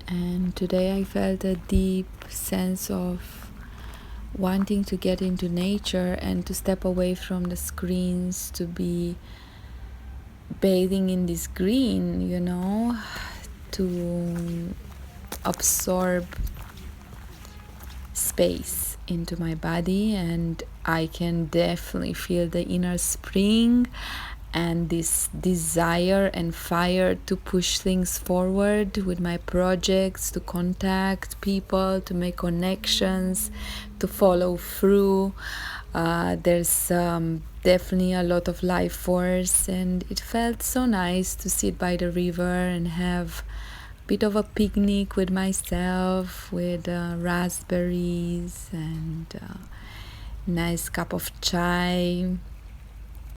And today I felt a deep sense of wanting to get into nature and to step away from the screens, to be bathing in this green, to absorb space into my body. And I can definitely feel the inner spring and this desire and fire to push things forward with my projects, to contact people, to make connections, to follow through. There's definitely a lot of life force, and it felt so nice to sit by the river and have a bit of a picnic with myself, with raspberries and nice cup of chai.